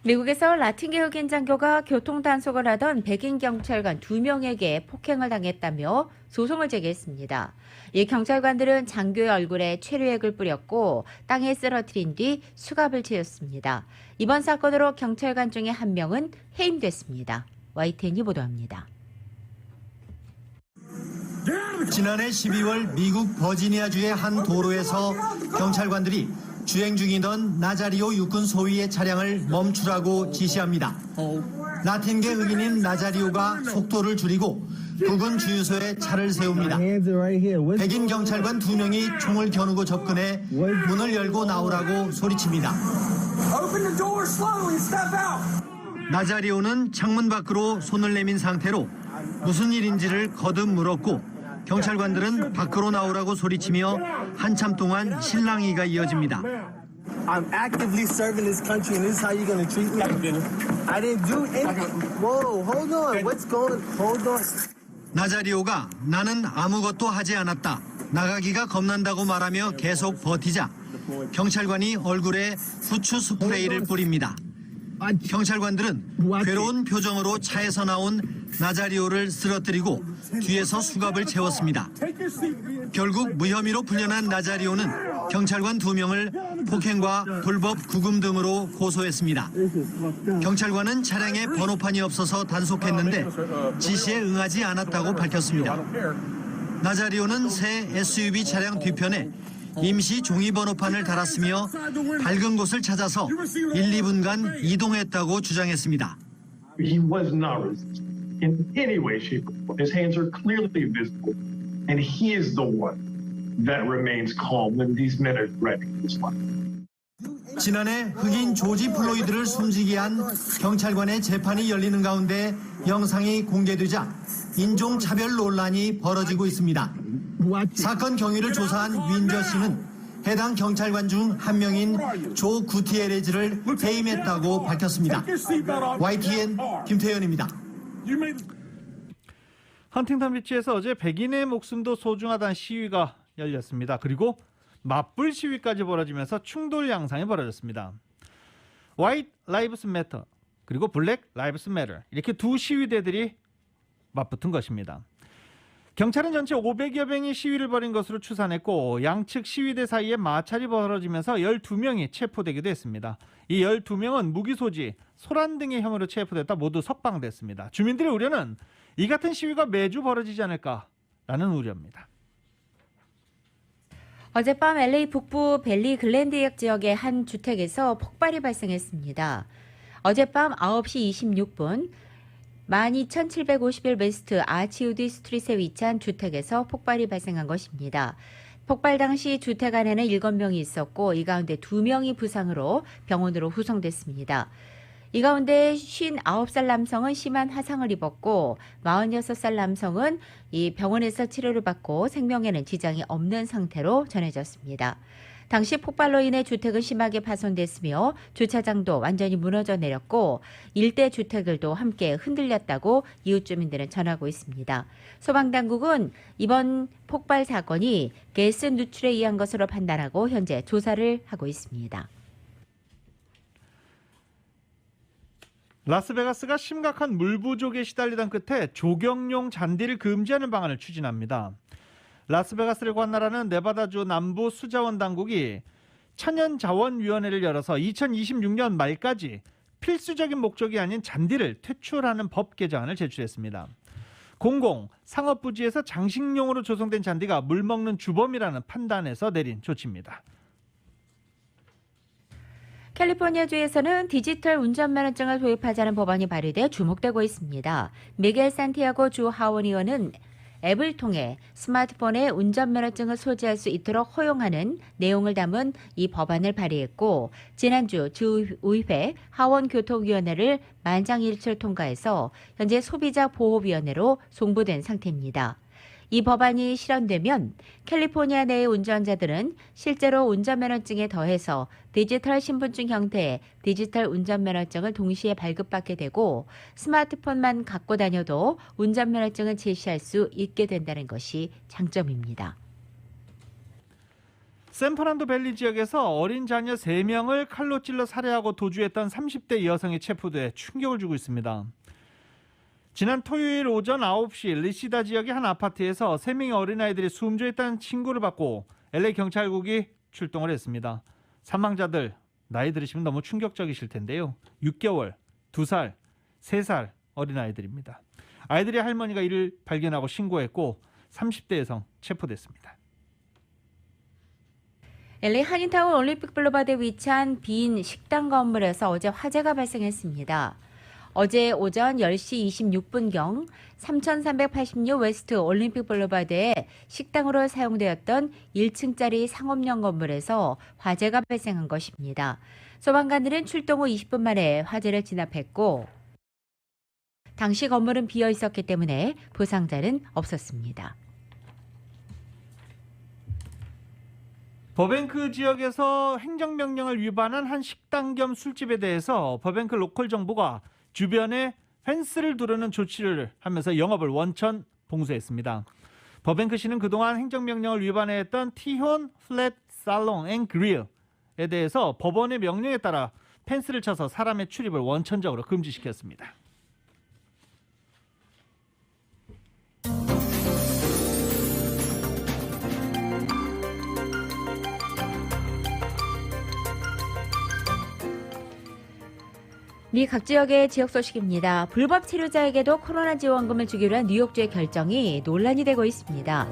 미국에서 라틴계 흑인 장교가 교통단속을 하던 백인 경찰관 2명에게 폭행을 당했다며 소송을 제기했습니다. 이 경찰관들은 장교의 얼굴에 최루액을 뿌렸고 땅에 쓰러뜨린 뒤 수갑을 채웠습니다. 이번 사건으로 경찰관 중에 한 명은 해임됐습니다. YTN이 보도합니다. 지난해 12월 미국 버지니아주의 한 도로에서 경찰관들이 주행 중이던 나자리오 육군 소위의 차량을 멈추라고 지시합니다. 라틴계 흑인인 나자리오가 속도를 줄이고 부근 주유소에 차를 세웁니다. 백인 경찰관 2명이 총을 겨누고 접근해 문을 열고 나오라고 소리칩니다. 나자리오는 창문 밖으로 손을 내민 상태로 무슨 일인지를 거듭 물었고 경찰관들은 밖으로 나오라고 소리치며 한참 동안 실랑이가 이어집니다. I'm actively serving this country and this is how you're going to treat me? I didn't do anything. Whoa, hold on. What's going on? Hold on. 나자리오가 나는 아무것도 하지 않았다. 나가기가 겁난다고 말하며 계속 버티자 경찰관이 얼굴에 후추 스프레이를 뿌립니다. 경찰관들은 괴로운 표정으로 차에서 나온 나자리오를 쓰러뜨리고 뒤에서 수갑을 채웠습니다. 결국 무혐의로 풀려난 나자리오는 경찰관 2명을 폭행과 불법 구금 등으로 고소했습니다. 경찰관은 차량에 번호판이 없어서 단속했는데 지시에 응하지 않았다고 밝혔습니다. 나자리오는 새 SUV 차량 뒤편에 임시 종이 번호판을 달았으며 밝은 곳을 찾아서 1, 2분간 이동했다고 주장했습니다. He was not resisting in any way, shape, or form. His hands are clearly visible, and he is the one that remains calm when these men are threatening his life. 지난해 흑인 조지 플로이드를 숨지게 한 경찰관의 재판이 열리는 가운데 영상이 공개되자 인종차별 논란이 벌어지고 있습니다. 사건 경위를 조사한 윈저 씨는 해당 경찰관 중 한 명인 조 구티에레즈를 해임했다고 밝혔습니다. YTN 김태현입니다. 헌팅턴 비치에서 어제 백인의 목숨도 소중하다는 시위가 열렸습니다. 그리고 맞불 시위까지 벌어지면서 충돌 양상이 벌어졌습니다. White Lives Matter 그리고 Black Lives Matter 이렇게 두 시위대들이 맞붙은 것입니다. 경찰은 전체 500여 명이 시위를 벌인 것으로 추산했고 양측 시위대 사이에 마찰이 벌어지면서 12명이 체포되기도 했습니다. 이 12명은 무기 소지 소란 등의 혐의로 체포됐다 모두 석방됐습니다. 주민들의 우려는 이 같은 시위가 매주 벌어지지 않을까라는 우려입니다. 어젯밤 LA 북부 벨리 글랜드역 지역의 한 주택에서 폭발이 발생했습니다. 어젯밤 9시 26분 12751 웨스트 아치우디 스트릿에 위치한 주택에서 폭발이 발생한 것입니다. 폭발 당시 주택 안에는 7명이 있었고 이 가운데 2명이 부상으로 병원으로 후송됐습니다. 이 가운데 59살 남성은 심한 화상을 입었고 46살 남성은 이 병원에서 치료를 받고 생명에는 지장이 없는 상태로 전해졌습니다. 당시 폭발로 인해 주택은 심하게 파손됐으며 주차장도 완전히 무너져 내렸고 일대 주택들도 함께 흔들렸다고 이웃 주민들은 전하고 있습니다. 소방당국은 이번 폭발 사건이 가스 누출에 의한 것으로 판단하고 현재 조사를 하고 있습니다. 라스베가스가 심각한 물 부족에 시달리던 끝에 조경용 잔디를 금지하는 방안을 추진합니다. 라스베가스를 관할하는 네바다주 남부 수자원 당국이 천연자원위원회를 열어서 2026년 말까지 필수적인 목적이 아닌 잔디를 퇴출하는 법 개정안을 제출했습니다. 공공, 상업부지에서 장식용으로 조성된 잔디가 물먹는 주범이라는 판단에서 내린 조치입니다. 캘리포니아주에서는 디지털 운전면허증을 도입하자는 법안이 발의돼 주목되고 있습니다. 미겔 산티아고 주 하원 의원은 앱을 통해 스마트폰에 운전면허증을 소지할 수 있도록 허용하는 내용을 담은 이 법안을 발의했고 지난주 주의회 하원교통위원회를 만장일치로 통과해서 현재 소비자보호위원회로 송부된 상태입니다. 이 법안이 실현되면 캘리포니아 내의 운전자들은 실제로 운전면허증에 더해서 디지털 신분증 형태의 디지털 운전면허증을 동시에 발급받게 되고 스마트폰만 갖고 다녀도 운전면허증을 제시할 수 있게 된다는 것이 장점입니다. 샌프란도 밸리 지역에서 어린 자녀 3명을 칼로 찔러 살해하고 도주했던 30대 여성이 체포돼 충격을 주고 있습니다. 지난 토요일 오전 9시 리시다 지역의 한 아파트에서 3명의 어린아이들이 숨져 있다는 신고를 받고 LA 경찰국이 출동을 했습니다. 사망자들 나이 들으시면 너무 충격적이실 텐데요. 6개월, 2살, 3살 어린아이들입니다. 아이들의 할머니가 이를 발견하고 신고했고 30대 여성 체포됐습니다. LA 한인타운 올림픽 블루바드에 위치한 빈 식당 건물에서 어제 화재가 발생했습니다. 어제 오전 10시 26분경 3386 웨스트 올림픽 블루바드의 식당으로 사용되었던 1층짜리 상업용 건물에서 화재가 발생한 것입니다. 소방관들은 출동 후 20분 만에 화재를 진압했고 당시 건물은 비어 있었기 때문에 부상자는 없었습니다. 버뱅크 지역에서 행정명령을 위반한 한 식당 겸 술집에 대해서 버뱅크 로컬 정부가 주변에 펜스를 두르는 조치를 하면서 영업을 원천 봉쇄했습니다. 버뱅크시는 그동안 행정명령을 위반했던 티혼 플랫 살롱 앤 그릴에 대해서 법원의 명령에 따라 펜스를 쳐서 사람의 출입을 원천적으로 금지시켰습니다. 미 각 지역의 지역 소식입니다. 불법 치료자에게도 코로나 지원금을 주기로 한 뉴욕주의 결정이 논란이 되고 있습니다.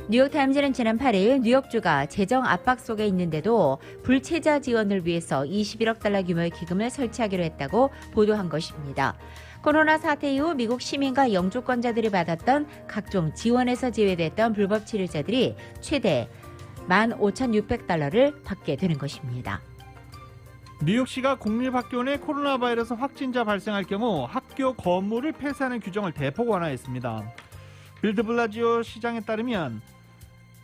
뉴욕타임즈는 지난 8일 뉴욕주가 재정 압박 속에 있는데도 불체자 지원을 위해서 21억 달러 규모의 기금을 설치하기로 했다고 보도한 것입니다. 코로나 사태 이후 미국 시민과 영주권자들이 받았던 각종 지원에서 제외됐던 불법 치료자들이 최대 15,600달러를 받게 되는 것입니다. 뉴욕시가 공립학교 내 코로나 바이러스 확진자 발생할 경우 학교 건물을 폐쇄하는 규정을 대폭 완화했습니다. 빌드블라지오 시장에 따르면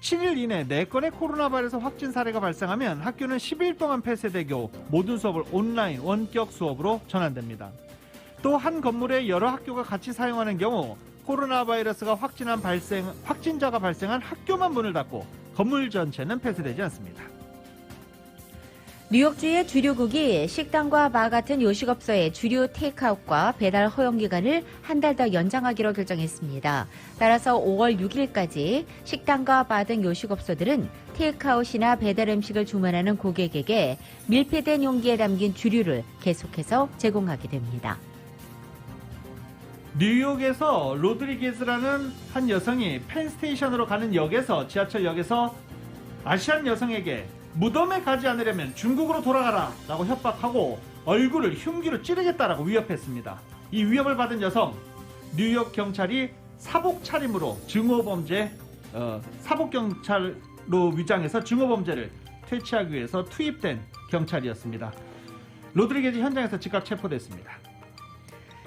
7일 이내 4건의 코로나 바이러스 확진 사례가 발생하면 학교는 10일 동안 폐쇄되고 모든 수업을 온라인 원격 수업으로 전환됩니다. 또 한 건물에 여러 학교가 같이 사용하는 경우 코로나 바이러스가 확진자가 발생한 학교만 문을 닫고 건물 전체는 폐쇄되지 않습니다. 뉴욕주의 주류국이 식당과 바 같은 요식업소의 주류 테이크아웃과 배달 허용 기간을 한 달 더 연장하기로 결정했습니다. 따라서 5월 6일까지 식당과 바 등 요식업소들은 테이크아웃이나 배달 음식을 주문하는 고객에게 밀폐된 용기에 담긴 주류를 계속해서 제공하게 됩니다. 뉴욕에서 로드리게즈라는 한 여성이 펜스테이션으로 가는 역에서 지하철역에서 아시안 여성에게 무덤에 가지 않으려면 중국으로 돌아가라 라고 협박하고 얼굴을 흉기로 찌르겠다라고 위협했습니다. 이 위협을 받은 여성, 뉴욕 경찰이 사복 차림으로 사복 경찰로 위장해서 증오범죄를 퇴치하기 위해서 투입된 경찰이었습니다. 로드리게즈 현장에서 즉각 체포됐습니다.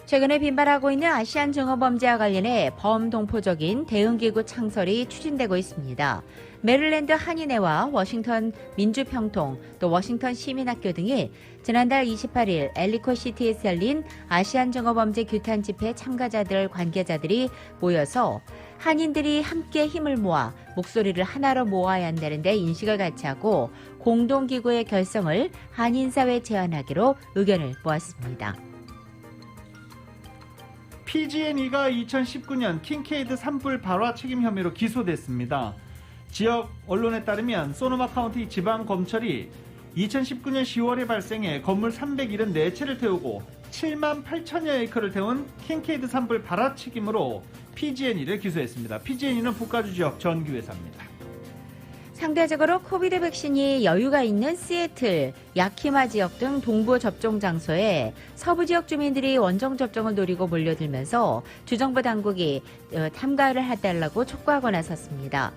최근에 빈발하고 있는 아시안 증오범죄와 관련해 범동포적인 대응기구 창설이 추진되고 있습니다. 메릴랜드 한인회와 워싱턴 민주평통, 또 워싱턴 시민학교 등이 지난달 28일 엘리코시티에서 열린 아시안 증오범죄 규탄 집회 참가자들 관계자들이 모여서 한인들이 함께 힘을 모아 목소리를 하나로 모아야 한다는 데 인식을 같이 하고 공동기구의 결성을 한인사회에 제안하기로 의견을 모았습니다. PG&E가 2019년 킹케이드 산불 발화 책임 혐의로 기소됐습니다. 지역 언론에 따르면 소노마 카운티 지방검찰이 2019년 10월에 발생해 건물 374채를 태우고 7만 8천여 에이커를 태운 킹케이드 산불 발화 책임으로 PG&E를 기소했습니다. PG&E는 북가주 지역 전기회사입니다. 상대적으로 코비드 백신이 여유가 있는 시애틀, 야키마 지역 등 동부 접종 장소에 서부 지역 주민들이 원정 접종을 노리고 몰려들면서 주정부 당국이 탐가를 해달라고 촉구하고 나섰습니다.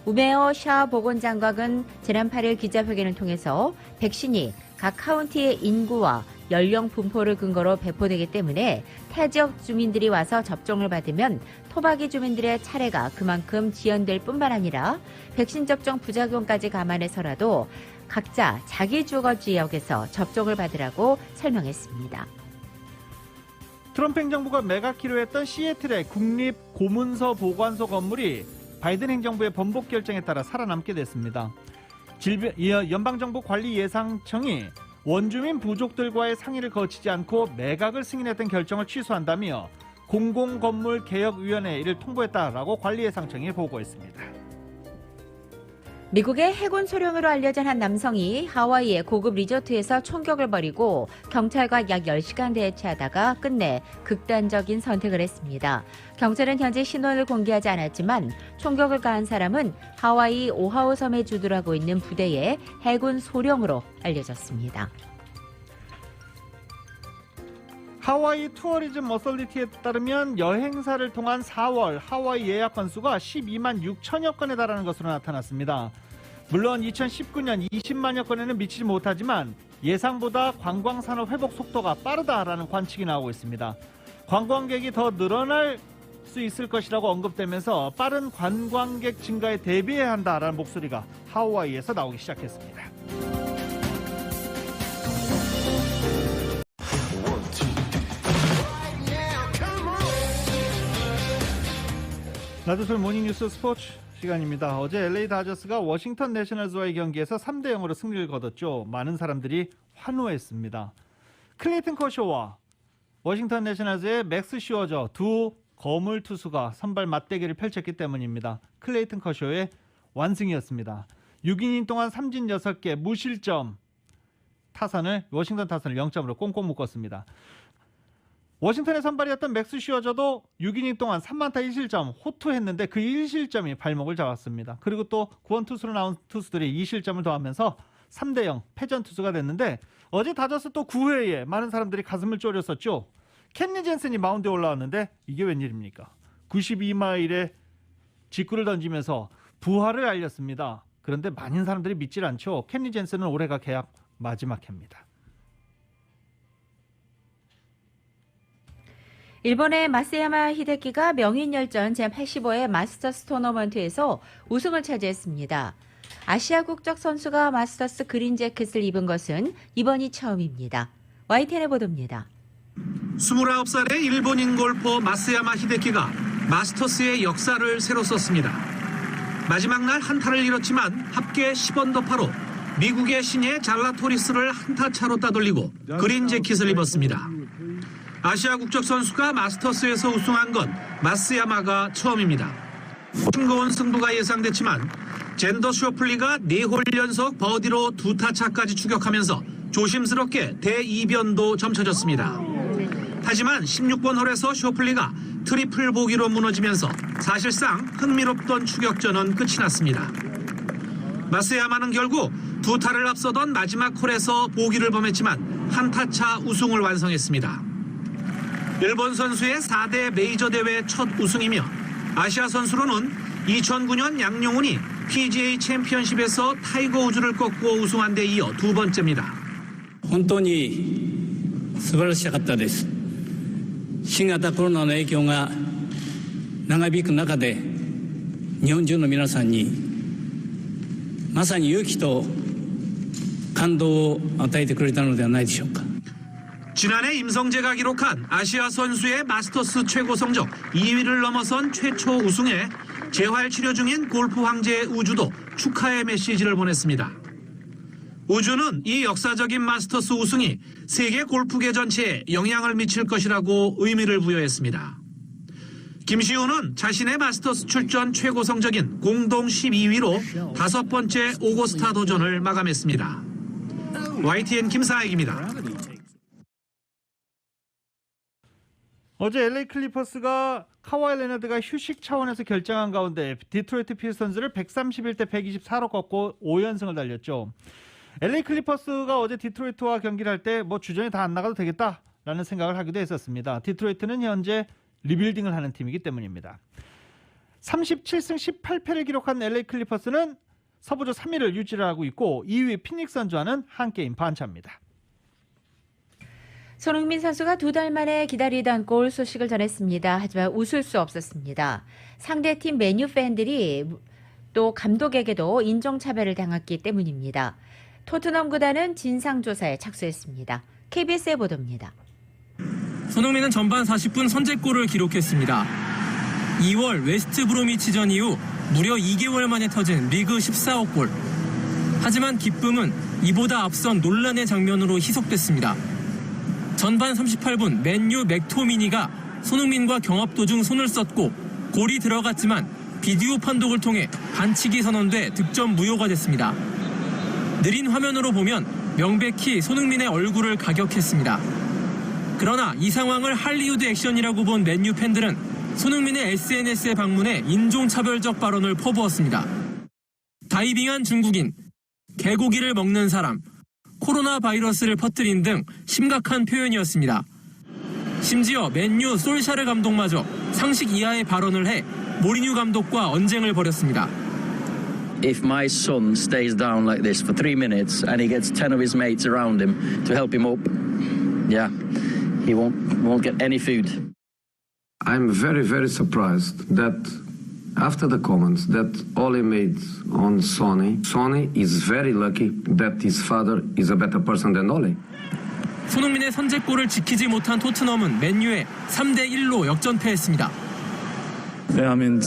우메어 샤 보건장관은 지난 8일 기자회견을 통해서 백신이 각 카운티의 인구와 연령 분포를 근거로 배포되기 때문에 타지역 주민들이 와서 접종을 받으면 토박이 주민들의 차례가 그만큼 지연될 뿐만 아니라 백신 접종 부작용까지 감안해서라도 각자 자기 주거 지역에서 접종을 받으라고 설명했습니다. 트럼프 행정부가 매각키로 했던 시애틀의 국립 고문서 보관소 건물이 바이든 행정부의 번복 결정에 따라 살아남게 됐습니다. 연방정부 관리예상청이 원주민 부족들과의 상의를 거치지 않고 매각을 승인했던 결정을 취소한다며 공공건물개혁위원회에 이를 통보했다라고 관리예상청이 보고했습니다. 미국의 해군 소령으로 알려진 한 남성이 하와이의 고급 리조트에서 총격을 벌이고 경찰과 약 10시간 대치하다가 끝내 극단적인 선택을 했습니다. 경찰은 현재 신원을 공개하지 않았지만 총격을 가한 사람은 하와이 오하우 섬에 주둔하고 있는 부대의 해군 소령으로 알려졌습니다. 하와이 투어리즘 어설리티에 따르면 여행사를 통한 4월 하와이 예약 건수가 12만 6천여 건에 달하는 것으로 나타났습니다. 물론 2019년 20만여 건에는 미치지 못하지만 예상보다 관광산업 회복 속도가 빠르다라는 관측이 나오고 있습니다. 관광객이 더 늘어날 수 있을 것이라고 언급되면서 빠른 관광객 증가에 대비해야 한다라는 목소리가 하와이에서 나오기 시작했습니다. 라디오솔 모닝뉴스 스포츠 시간입니다. 어제 LA 다저스가 워싱턴 내셔널즈와의 경기에서 3대0으로 승리를 거뒀죠. 많은 사람들이 환호했습니다. 클레이튼 커쇼와 워싱턴 내셔널즈의 맥스 슈어저 두 거물 투수가 선발 맞대결을 펼쳤기 때문입니다. 클레이튼 커쇼의 완승이었습니다. 6이닝 동안 삼진 6개 무실점 워싱턴 타선을 0점으로 꽁꽁 묶었습니다. 워싱턴의 선발이었던 맥스 슈어저도 6이닝 동안 3만타 1실점 호투했는데 그 1실점이 발목을 잡았습니다. 그리고 또 구원 투수로 나온 투수들이 2실점을 더하면서 3대0 패전 투수가 됐는데 어제 다저스 또 9회에 많은 사람들이 가슴을 졸였었죠. 켄리 젠슨이 마운드에 올라왔는데 이게 웬일입니까? 92마일에 직구를 던지면서 부활을 알렸습니다. 그런데 많은 사람들이 믿질 않죠. 켄리 젠슨은 올해가 계약 마지막 해입니다. 일본의 마쓰야마 히데키가 명인열전 제85회 마스터스 토너먼트에서 우승을 차지했습니다. 아시아 국적 선수가 마스터스 그린 재킷을 입은 것은 이번이 처음입니다. YTN의 보도입니다. 29살의 일본인 골퍼 마쓰야마 히데키가 마스터스의 역사를 새로 썼습니다. 마지막 날 한타를 잃었지만 합계 10언더파로 미국의 신예 잘라토리스를 한타 차로 따돌리고 그린 재킷을 입었습니다. 아시아 국적 선수가 마스터스에서 우승한 건 마스야마가 처음입니다. 싱거운 승부가 예상됐지만 젠더 쇼플리가 4홀 연속 버디로 2타 차까지 추격하면서 조심스럽게 대이변도 점쳐졌습니다. 하지만 16번 홀에서 쇼플리가 트리플 보기로 무너지면서 사실상 흥미롭던 추격전은 끝이 났습니다. 마스야마는 결국 2타를 앞서던 마지막 홀에서 보기를 범했지만 한타차 우승을 완성했습니다. 일본 선수의 4대 메이저 대회 첫 우승이며 아시아 선수로는 2009년 양용훈이 PGA 챔피언십에서 타이거 우즈를 꺾고 우승한 데 이어 2번째입니다. 本当に素晴らしかったです。新型コロナの影響が長引く中で日本中の皆さんにまさに勇気と感動を与えてくれたのではないでしょうか。 지난해 임성재가 기록한 아시아 선수의 마스터스 최고 성적 2위를 넘어선 최초 우승에 재활 치료 중인 골프 황제 우주도 축하의 메시지를 보냈습니다. 우주는 이 역사적인 마스터스 우승이 세계 골프계 전체에 영향을 미칠 것이라고 의미를 부여했습니다. 김시우는 자신의 마스터스 출전 최고 성적인 공동 12위로 5번째 오거스타 도전을 마감했습니다. YTN 김사익입니다. 어제 LA 클리퍼스가 카와이 레너드가 휴식 차원에서 결정한 가운데 디트로이트 피스턴즈를 131대 124로 꺾고 5연승을 달렸죠. LA 클리퍼스가 어제 디트로이트와 경기를 할 때 뭐 주전이 다 안 나가도 되겠다라는 생각을 하기도 했었습니다. 디트로이트는 현재 리빌딩을 하는 팀이기 때문입니다. 37승 18패를 기록한 LA 클리퍼스는 서부조 3위를 유지를 하고 있고 2위 피닉스 선즈와는 한 게임 반차입니다. 손흥민 선수가 2달 만에 기다리던 골 소식을 전했습니다. 하지만 웃을 수 없었습니다. 상대팀 맨유 팬들이 또 감독에게도 인종차별을 당했기 때문입니다. 토트넘 구단은 진상조사에 착수했습니다. KBS의 보도입니다. 손흥민은 전반 40분 선제골을 기록했습니다. 2월 웨스트 브로미치전 이후 무려 2개월 만에 터진 리그 14호 골. 하지만 기쁨은 이보다 앞선 논란의 장면으로 희석됐습니다. 전반 38분 맨유 맥토미니가 손흥민과 경합 도중 손을 썼고 골이 들어갔지만 비디오 판독을 통해 반칙이 선언돼 득점 무효가 됐습니다. 느린 화면으로 보면 명백히 손흥민의 얼굴을 가격했습니다. 그러나 이 상황을 할리우드 액션이라고 본 맨유 팬들은 손흥민의 SNS에 방문해 인종차별적 발언을 퍼부었습니다. 다이빙한 중국인, 개고기를 먹는 사람, 코로나 바이러스를 퍼뜨린 등 심각한 표현이었습니다. 심지어 맨유 솔샤르 감독마저 상식 이하의 발언을 해 모리뉴 감독과 언쟁을 벌였습니다. If my son stays down like this for 3 minutes and he gets 10 of his mates around him to help him up, yeah, he won't get any food. I'm very, very surprised that after the comments that Ole made on Sonny is very lucky that his father is a better person than Ole. 손흥민의 선제골을 지키지 못한 토트넘은 맨유에 3대1로 역전패했습니다. Yeah, I mean,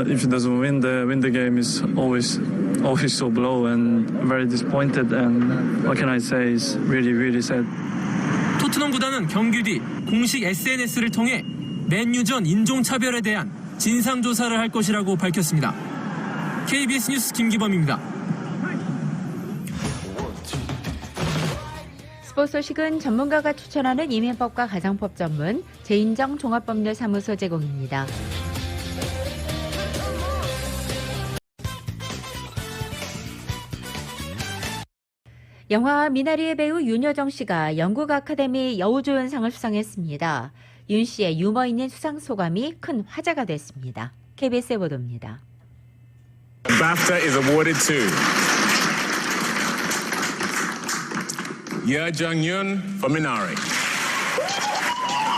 if he doesn't win the game is always so low and very disappointed. And what can I say is really, really sad. 토트넘 구단은 경기 뒤 공식 SNS를 통해 맨유전 인종차별에 대한 진상조사를 할 것이라고 밝혔습니다. KBS 뉴스 김기범입니다. 스포츠 소식은 전문가가 추천하는 임해법과 가정법 전문 제인정 종합법률사무소 제공입니다. 영화 미나리의 배우 윤여정 씨가 영국 아카데미 여우조연상을 수상했습니다. 윤 씨의 유머 있는 수상 소감이 큰 화제가 됐습니다. KBS의 보도입니다. BAFTA is awarded to Ye Jung-yoon for Minari.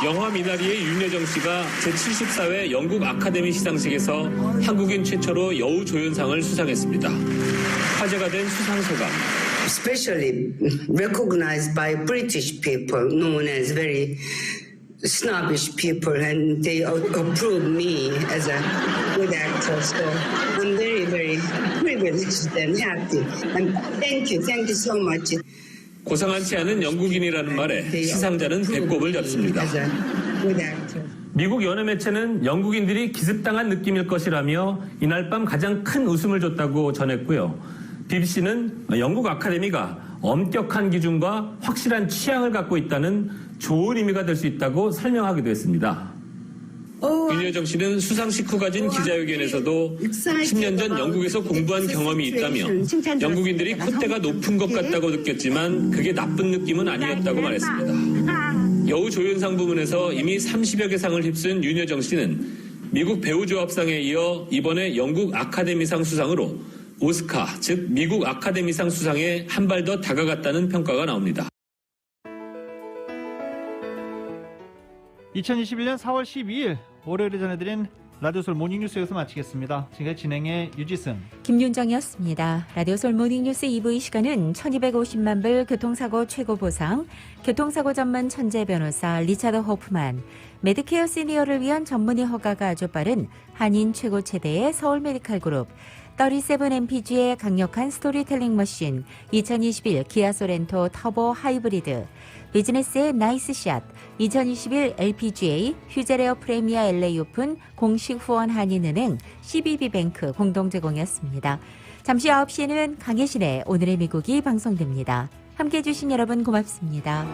영화 미나리의 윤여정 씨가 제74회 영국 아카데미 시상식에서 한국인 최초로 여우조연상을 수상했습니다. 화제가 된 수상 소감. Especially recognized by British people known as very snobbish people, and they approved me as a good actor. So I'm very, very privileged and happy. And thank you so much. 고상한치 않은 영국인이라는 말에 시상자는 배꼽을 잡습니다. 미국 연예 매체는 영국인들이 기습당한 느낌일 것이라며 이날 밤 가장 큰 웃음을 줬다고 전했고요. BBC는 영국 아카데미가 엄격한 기준과 확실한 취향을 갖고 있다는 좋은 의미가 될 수 있다고 설명하기도 했습니다. 윤여정 씨는 수상식 후 가진 기자회견에서도 10년 전 영국에서 공부한 경험이 있다며 영국인들이 콧대가 높은 것 같다고 느꼈지만 그게 나쁜 느낌은 아니었다고 말했습니다. 여우 조연상 부문에서 이미 30여 개 상을 휩쓴 윤여정 씨는 미국 배우조합상에 이어 이번에 영국 아카데미상 수상으로 오스카, 즉 미국 아카데미상 수상에 한 발 더 다가갔다는 평가가 나옵니다. 2021년 4월 12일 월요일에 전해드린 라디오솔 모닝뉴스 여기서 마치겠습니다. 지금까지 진행의 유지승, 김윤정이었습니다. 라디오솔 모닝뉴스 2부 이 시간은 1250만 불 교통사고 최고 보상, 교통사고 전문 천재 변호사 리차드 호프만, 메디케어 시니어를 위한 전문의 허가가 아주 빠른 한인 최고 최대의 서울 메디칼 그룹, 37MPG의 강력한 스토리텔링 머신, 2021 기아 소렌토 터보 하이브리드, 비즈니스의 나이스샷, 2021 LPGA, 휴제레어 프레미아 LA 오픈 공식 후원 한인은행, CBB뱅크 공동 제공이었습니다. 잠시 9시에는 강혜신의 오늘의 미국이 방송됩니다. 함께해 주신 여러분 고맙습니다.